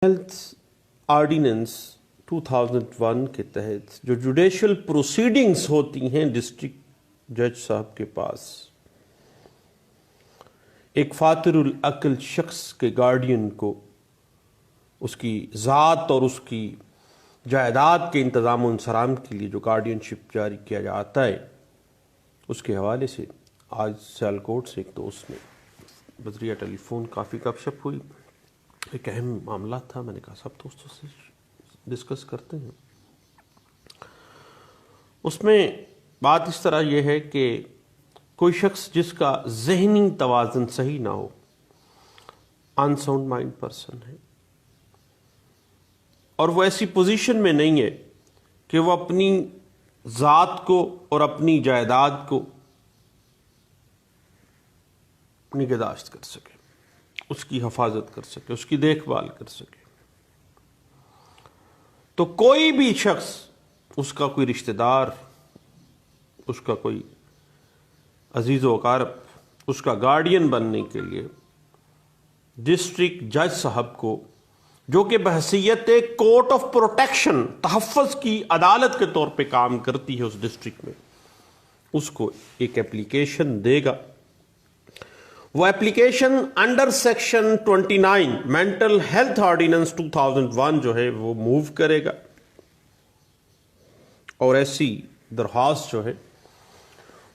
Health ordinance 2001 کے تحت جو جوڈیشل پروسیڈنگز ہوتی ہیں ڈسٹرکٹ جج صاحب کے پاس، ایک فاطر العقل شخص کے گارڈین کو اس کی ذات اور اس کی جائیداد کے انتظام و انصرام کے لیے جو گارڈین شپ جاری کیا جاتا ہے، اس کے حوالے سے آج سیالکوٹ سے ایک دوست نے بذریعہ ٹیلی فون کافی گپ شپ ہوئی، ایک اہم معاملہ تھا۔ میں نے کہا سب دوستوں سے ڈسکس کرتے ہیں۔ اس میں بات اس طرح یہ ہے کہ کوئی شخص جس کا ذہنی توازن صحیح نہ ہو، ان ساؤنڈ مائنڈ پرسن ہے، اور وہ ایسی پوزیشن میں نہیں ہے کہ وہ اپنی ذات کو اور اپنی جائیداد کو نگہداشت کر سکے، اس کی حفاظت کر سکے، اس کی دیکھ بھال کر سکے، تو کوئی بھی شخص، اس کا کوئی رشتہ دار، اس کا کوئی عزیز و اقارب، اس کا گارڈین بننے کے لیے ڈسٹرکٹ جج صاحب کو، جو کہ بحیثیت کورٹ آف پروٹیکشن، تحفظ کی عدالت کے طور پہ کام کرتی ہے اس ڈسٹرکٹ میں، اس کو ایک اپلیکیشن دے گا۔ وہ application under section 29 mental health ordinance 2001 جو ہے وہ موو کرے گا، اور ایسی درخواست جو ہے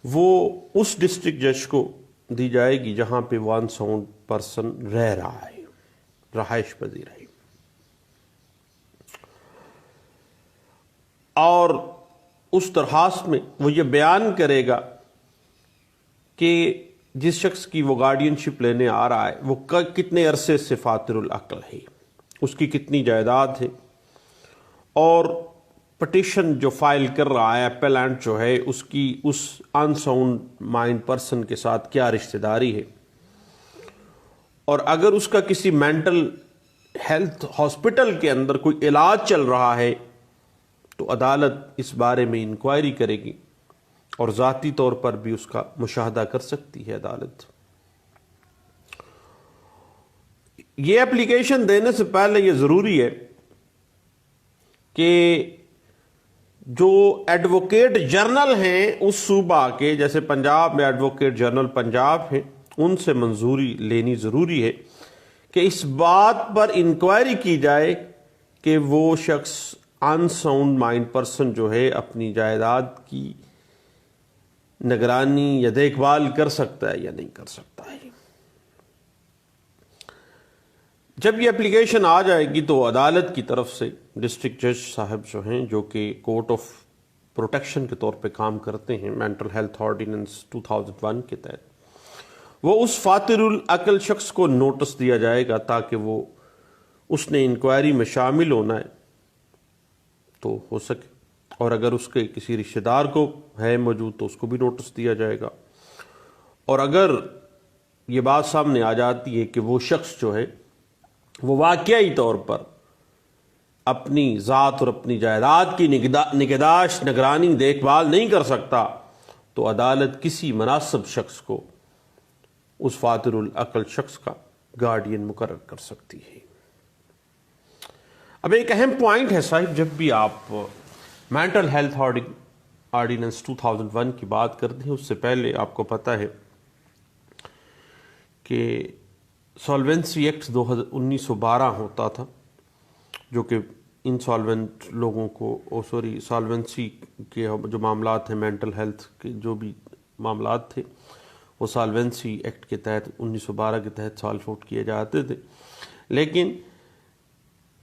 وہ اس ڈسٹرکٹ جج کو دی جائے گی جہاں پہ وہ ان ساؤنڈ پرسن رہ رہا ہے، رہائش پذیر ہے، اور اس درخواست میں وہ یہ بیان کرے گا کہ جس شخص کی وہ گارڈین شپ لینے آ رہا ہے وہ کتنے عرصے سے فاطر العقل ہے، اس کی کتنی جائیداد ہے، اور پٹیشن جو فائل کر رہا ہے اپیلنٹ جو ہے اس کی اس ان ساؤنڈ مائنڈ پرسن کے ساتھ کیا رشتہ داری ہے، اور اگر اس کا کسی مینٹل ہیلتھ ہاسپٹل کے اندر کوئی علاج چل رہا ہے تو عدالت اس بارے میں انکوائری کرے گی، اور ذاتی طور پر بھی اس کا مشاہدہ کر سکتی ہے عدالت۔ یہ اپلیکیشن دینے سے پہلے یہ ضروری ہے کہ جو ایڈوکیٹ جنرل ہیں اس صوبہ کے، جیسے پنجاب میں ایڈوکیٹ جنرل پنجاب ہیں، ان سے منظوری لینی ضروری ہے کہ اس بات پر انکوائری کی جائے کہ وہ شخص ان ساؤنڈ مائنڈ پرسن جو ہے اپنی جائیداد کی نگرانی یا دیکھ بھال کر سکتا ہے یا نہیں کر سکتا ہے۔ جب یہ اپلیکیشن آ جائے گی تو عدالت کی طرف سے ڈسٹرکٹ جج صاحب جو ہیں، جو کہ کورٹ آف پروٹیکشن کے طور پہ کام کرتے ہیں مینٹل ہیلتھ آرڈیننس 2001 کے تحت، وہ اس فاطر العقل شخص کو نوٹس دیا جائے گا تاکہ وہ اس نے انکوائری میں شامل ہونا ہے تو ہو سکے، اور اگر اس کے کسی رشتہ دار کو ہے موجود تو اس کو بھی نوٹس دیا جائے گا، اور اگر یہ بات سامنے آ جاتی ہے کہ وہ شخص جو ہے وہ واقعی طور پر اپنی ذات اور اپنی جائیداد کی نگہداشت، نگرانی، دیکھ بھال نہیں کر سکتا، تو عدالت کسی مناسب شخص کو اس فاطر العقل شخص کا گارڈین مقرر کر سکتی ہے۔ اب ایک اہم پوائنٹ ہے صاحب، جب بھی آپ مینٹل ہیلتھ آرڈیننس 2001 کی بات کرتے ہیں، اس سے پہلے آپ کو پتہ ہے کہ سالوینسی ایکٹ 1912 ہوتا تھا، جو کہ انسالوینٹ لوگوں کو سالوینسی کے جو معاملات ہیں، مینٹل ہیلتھ کے جو بھی معاملات تھے وہ سالوینسی ایکٹ کے تحت 1912 کے تحت سالو آؤٹ کیے جاتے تھے، لیکن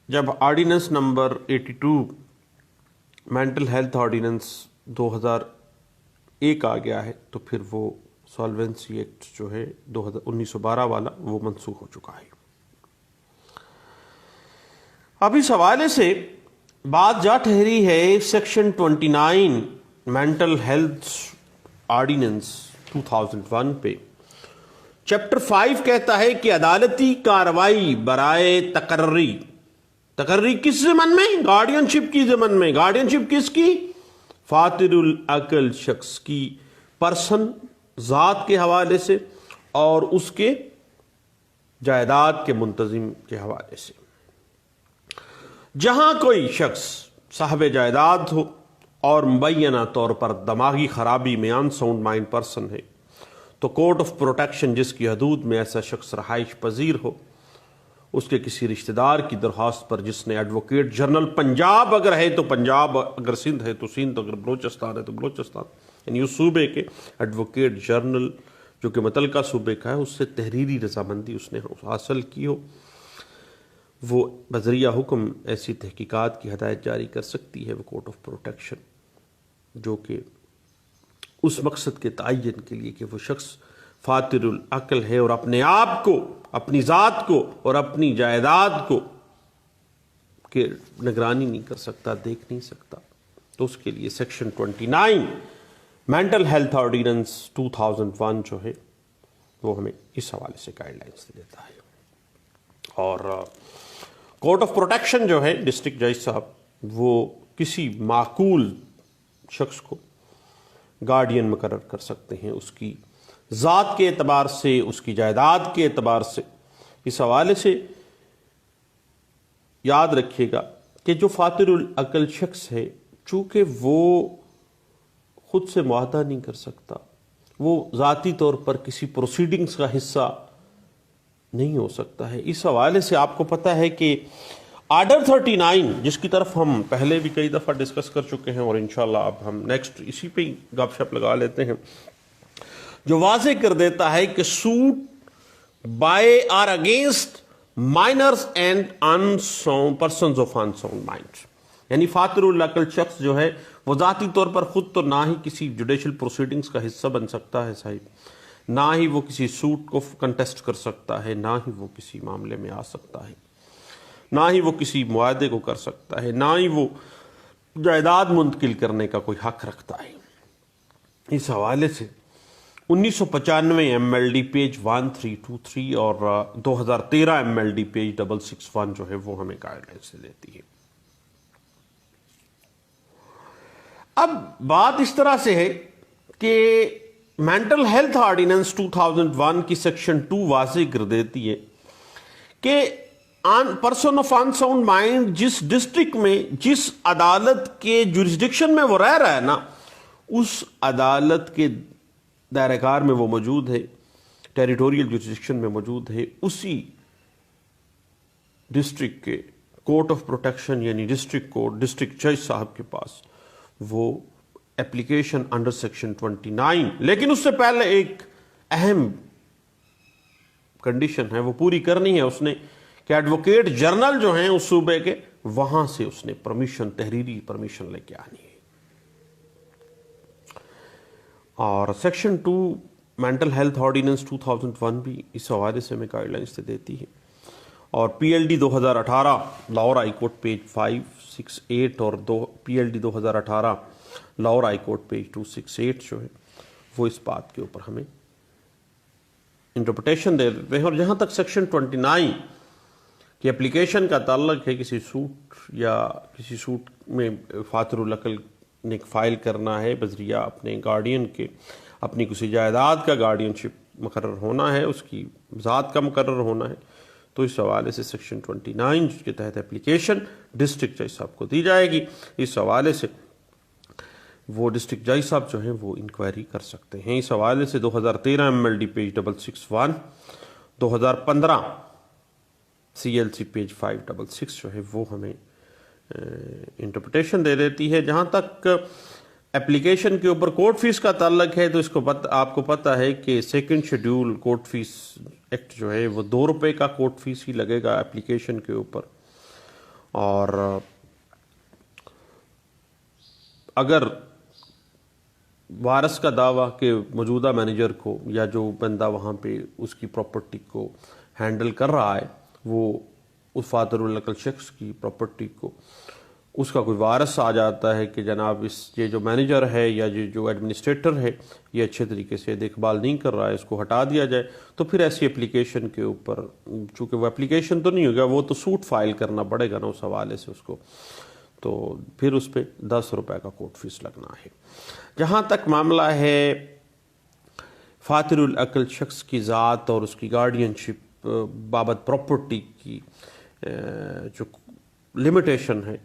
جب ordinance number 82 mental health ordinance 2001 آ گیا ہے تو پھر وہ سالوینسی ایکٹ جو ہے 1912 والا وہ منسوخ ہو چکا ہے۔ اب اس حوالے سے بات جا ٹھہری ہے سیکشن 29 مینٹل ہیلتھ آرڈیننس 2001 پہ۔ چیپٹر 5 کہتا ہے کہ عدالتی کارروائی برائے تقرری کس ضمن میں؟ گارڈین شپ کی ضمن میں۔ گارڈین شپ کس کی؟ فاطر العقل شخص کی، پرسن، ذات کے حوالے سے اور اس کے جائیداد کے منتظم کے حوالے سے۔ جہاں کوئی شخص صاحب جائیداد ہو اور مبینہ طور پر دماغی خرابی میں ان ساؤنڈ مائنڈ پرسن ہے تو کورٹ آف پروٹیکشن جس کی حدود میں ایسا شخص رہائش پذیر ہو اس کے کسی رشتہ دار کی درخواست پر جس نے ایڈوکیٹ جنرل پنجاب اگر ہے تو پنجاب، اگر سندھ ہے تو سندھ، اگر بلوچستان ہے تو بلوچستان، یعنی اس صوبے کے ایڈوکیٹ جنرل جو کہ متعلقہ صوبے کا ہے اس سے تحریری رضامندی اس نے حاصل کی ہو، وہ بذریعہ حکم ایسی تحقیقات کی ہدایت جاری کر سکتی ہے وہ کورٹ آف پروٹیکشن، جو کہ اس مقصد کے تعین کے لیے کہ وہ شخص فاطر العقل ہے اور اپنے آپ کو، اپنی ذات کو اور اپنی جائیداد کو کہ نگرانی نہیں کر سکتا، دیکھ نہیں سکتا، تو اس کے لیے سیکشن 29 مینٹل ہیلتھ آرڈیننس 2001 جو ہے وہ ہمیں اس حوالے سے گائیڈ لائنس دیتا ہے۔ اور کورٹ آف پروٹیکشن جو ہے ڈسٹرکٹ جج صاحب وہ کسی معقول شخص کو گارڈین مقرر کر سکتے ہیں اس کی ذات کے اعتبار سے، اس کی جائیداد کے اعتبار سے۔ اس حوالے سے یاد رکھیے گا کہ جو فاطر العقل شخص ہے چونکہ وہ خود سے معاہدہ نہیں کر سکتا، وہ ذاتی طور پر کسی پروسیڈنگز کا حصہ نہیں ہو سکتا ہے، اس حوالے سے آپ کو پتہ ہے کہ آرڈر 39 جس کی طرف ہم پہلے بھی کئی دفعہ ڈسکس کر چکے ہیں اور انشاءاللہ اب ہم نیکسٹ اسی پہ ہی گپ شپ لگا لیتے ہیں، جو واضح کر دیتا ہے کہ suit by or against minors and unsound persons of unsound mind, یعنی فاطر العقل شخص جو ہے وہ ذاتی طور پر خود تو نہ ہی کسی جوڈیشل پروسیڈنگز کا حصہ بن سکتا ہے صاحب، نہ ہی وہ کسی سوٹ کو کنٹیسٹ کر سکتا ہے، نہ ہی وہ کسی معاملے میں آ سکتا ہے، نہ ہی وہ کسی معاہدے کو کر سکتا ہے، نہ ہی وہ جائیداد منتقل کرنے کا کوئی حق رکھتا ہے۔ اس حوالے سے 1995 ایم ایل ڈی پیج 1323 اور 2013 ایم ایل ڈی پیج 661 جو ہے وہ ہمیں گائیڈ لائن سے دیتی ہے۔ اب بات اس طرح سے ہے کہ مینٹل ہیلتھ آرڈیننس 2001 کی سیکشن 2 واضح کر دیتی ہے کہ person of in sound mind جس ڈسٹرکٹ میں جس عدالت کے جورسڈکشن میں وہ رہ رہا ہے نا، اس عدالت کے دائرہ کار میں وہ موجود ہے، ٹیریٹوریل جورسڈکشن میں موجود ہے، اسی ڈسٹرکٹ کے کورٹ آف پروٹیکشن یعنی ڈسٹرکٹ کورٹ، ڈسٹرکٹ جج صاحب کے پاس وہ اپلیکیشن انڈر سیکشن 29، لیکن اس سے پہلے ایک اہم کنڈیشن ہے وہ پوری کرنی ہے اس نے کہ ایڈوکیٹ جنرل جو ہیں اس صوبے کے وہاں سے اس نے پرمیشن، تحریری پرمیشن لے کے آنی ہے۔ اور سیکشن 2 مینٹل ہیلتھ آرڈیننس 2001 بھی اس حوالے سے ہمیں گائیڈ لائنس دیتی ہے، اور P L D 2018 Lahore high court page 568 اور P L D 2018 Lahore high court page 268 جو ہے وہ اس بات کے اوپر ہمیں انٹرپریٹیشن دے دیتے ہیں۔ اور جہاں تک سیکشن 29 کی اپلیکیشن کا تعلق ہے، کسی سوٹ یا کسی سوٹ میں فاطر العقل نے فائل کرنا ہے بذریعہ اپنے گارڈین کے، اپنی کسی جائیداد کا گارڈین شپ مقرر ہونا ہے، اس کی ذات کا مقرر ہونا ہے، تو اس حوالے سے سیکشن 29 کے تحت اپلیکیشن ڈسٹرکٹ جج صاحب کو دی جائے گی۔ اس حوالے سے وہ ڈسٹرکٹ جج صاحب جو ہیں وہ انکوائری کر سکتے ہیں۔ اس حوالے سے 2013 M L D page 661، 2015 C L C page 566 جو ہے وہ ہمیں انٹرپریٹیشن دے دیتی ہے۔ جہاں تک اپلیکیشن کے اوپر کورٹ فیس کا تعلق ہے تو اس کو آپ کو پتہ ہے کہ second schedule court fees act جو ہے وہ 2 روپے کا کورٹ فیس ہی لگے گا اپلیکیشن کے اوپر، اور اگر وارث کا دعویٰ کہ موجودہ مینیجر کو یا جو بندہ وہاں پہ اس کی پراپرٹی کو ہینڈل کر رہا ہے وہ اس فاطر العقل شخص کی پراپرٹی کو اس کا کوئی وارث آ جاتا ہے کہ جناب یہ جو مینیجر ہے یا جو ایڈمنسٹریٹر ہے یہ اچھے طریقے سے دیکھ بھال نہیں کر رہا ہے، اس کو ہٹا دیا جائے، تو پھر ایسی اپلیکیشن کے اوپر چونکہ وہ اپلیکیشن تو نہیں ہوگا، وہ تو سوٹ فائل کرنا پڑے گا نا اس حوالے سے اس کو، تو پھر اس پہ 10 روپے کا کورٹ فیس لگنا ہے۔ جہاں تک معاملہ ہے فاطر العقل شخص کی ذات اور اس کی گارڈین شپ بابت پراپرٹی کی جو لمیٹیشن ہے،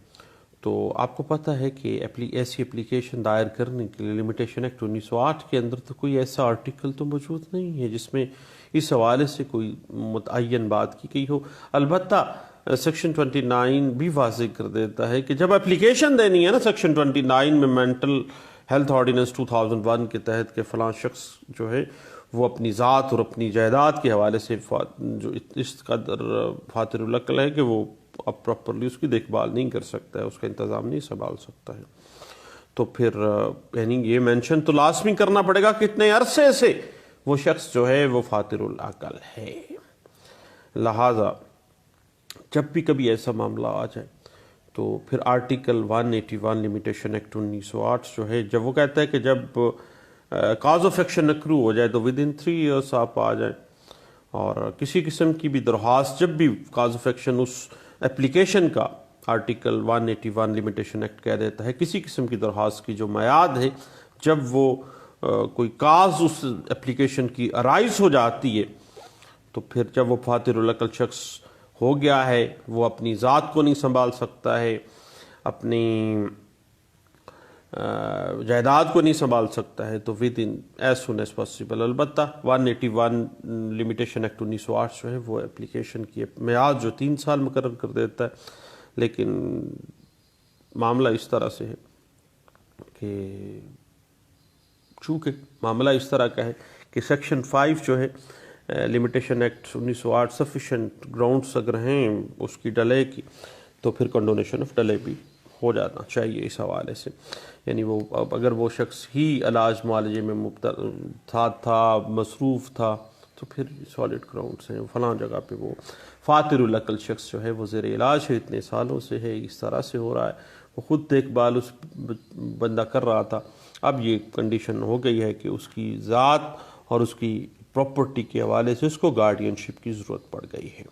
تو آپ کو پتہ ہے کہ ایسی اپلیکیشن دائر کرنے کے لیے لمیٹیشن ایکٹ 1908 کے اندر تو کوئی ایسا آرٹیکل تو موجود نہیں ہے جس میں اس حوالے سے کوئی متعین بات کی گئی ہو۔ البتہ سیکشن 29 بھی واضح کر دیتا ہے کہ جب اپلیکیشن دینی ہے نا، سیکشن 29 میں مینٹل ہیلتھ آرڈیننس 2001 کے تحت کہ فلاں شخص جو ہے وہ اپنی ذات اور اپنی جائیداد کے حوالے سے جو اس قدر فاتر العقل ہے کہ وہ اب پراپرلی اس کی دیکھ بھال نہیں کر سکتا ہے، اس کا انتظام نہیں سنبھال سکتا ہے، تو پھر یعنی یہ مینشن تو لازمی کرنا پڑے گا کہ اتنے عرصے سے وہ شخص جو ہے وہ فاتر العقل ہے۔ لہٰذا جب بھی کبھی ایسا معاملہ آ جائے تو پھر آرٹیکل 181 لمیٹیشن ایکٹ 1908 جو ہے، جب وہ کہتا ہے کہ جب کاز آف ایکشن اکرو ہو جائے تو ود ان 3 ایئرس آپ آ جائیں، اور کسی قسم کی بھی درخواست جب بھی کاز آف ایکشن اس اپلیکیشن کا آرٹیکل 181 لمیٹیشن ایکٹ کہہ دیتا ہے کسی قسم کی درخواست کی جو میعاد ہے جب وہ کوئی کاز اس اپلیکیشن کی ارائز ہو جاتی ہے، تو پھر جب وہ فاتر العقل شخص ہو گیا ہے، وہ اپنی ذات کو نہیں سنبھال سکتا ہے، اپنی جائیداد کو نہیں سنبھال سکتا ہے، تو with in as soon as possible. البتہ 181 لمیٹیشن ایکٹ 1908 جو ہے وہ اپلیکیشن کی میعاد جو 3 سال مقرر کر دیتا ہے، لیکن معاملہ اس طرح سے ہے کہ چونکہ معاملہ اس طرح کا ہے کہ سیکشن 5 جو ہے لمیٹیشن ایکٹ 1908 سفیشینٹ گراؤنڈس اگر ہیں اس کی ڈلے کی، تو پھر کنڈونیشن آف ڈلے بھی ہو جانا چاہیے اس حوالے سے، یعنی وہ اگر وہ شخص ہی علاج معالجے میں مبتلا تھا مصروف تھا تو پھر سالڈ گراؤنڈس ہیں، فلاں جگہ پہ وہ فاتر العقل شخص جو ہے وہ زیر علاج ہے، اتنے سالوں سے ہے، اس طرح سے ہو رہا ہے، وہ خود دیکھ بھال اس بندہ کر رہا تھا، اب یہ کنڈیشن ہو گئی ہے کہ اس کی ذات اور اس کی پراپرٹی کے حوالے سے اس کو گارڈین شپ کی ضرورت پڑ گئی ہے۔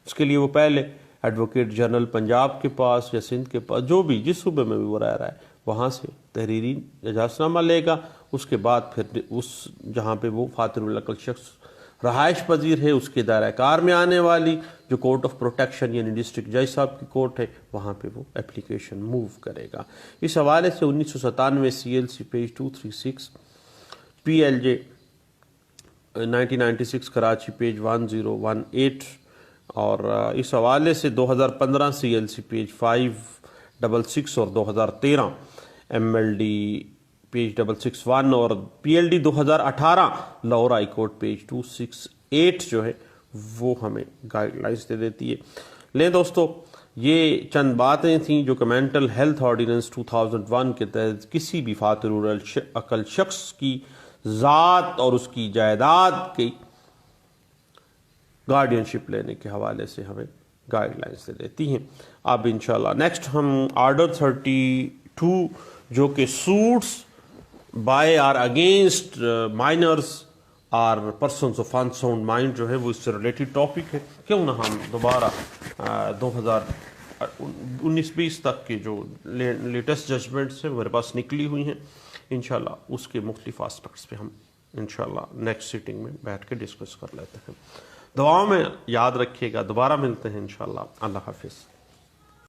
اس کے لیے وہ پہلے ایڈوکیٹ جنرل پنجاب کے پاس یا سندھ کے پاس جو بھی جس صوبے میں بھی وہ رہ رہا ہے وہاں سے تحریری اجازت نامہ لے گا، اس کے بعد پھر اس جہاں پہ وہ فاتر العقل شخص رہائش پذیر ہے اس کے دائرہ کار میں آنے والی جو کورٹ آف پروٹیکشن یعنی ڈسٹرکٹ جج صاحب کی کورٹ ہے وہاں پہ وہ اپلیکیشن موو کرے گا۔ اس حوالے سے 1997 CLC page 236، PLJ 1996 Karachi page 1018، اور اس حوالے سے 2015 CLC پیج 566 اور 2013 MLD پیج 661 اور PLD 2018 Lahore high court page 268 جو ہے وہ ہمیں گائیڈ لائنس دے دیتی ہے۔ لیں دوستو، یہ چند باتیں تھیں جو کہ مینٹل ہیلتھ آرڈیننس 2001 کے تحت کسی بھی فاتر العقل شخص کی ذات اور اس کی جائیداد کی گارڈین شپ لینے کے حوالے سے ہمیں گائیڈ لائنس دے دیتی ہیں۔ اب انشاءاللہ نیکسٹ ہم آرڈر 32 جو کہ suits by or against minors or persons of unsound mind جو ہے وہ اس سے ریلیٹڈ ٹاپک ہے، کیوں نہ ہم دوبارہ 2019-20 تک کی جو لیٹسٹ ججمنٹس ہیں میرے پاس نکلی ہوئی ہیں، انشاءاللہ اس کے مختلف آسپیکٹس پہ ہم انشاءاللہ نیکسٹ سیٹنگ میں بیٹھ کے ڈسکس کر لیتے ہیں۔ دعاؤں میں یاد رکھیے گا، دوبارہ ملتے ہیں انشاءاللہ۔ اللہ حافظ۔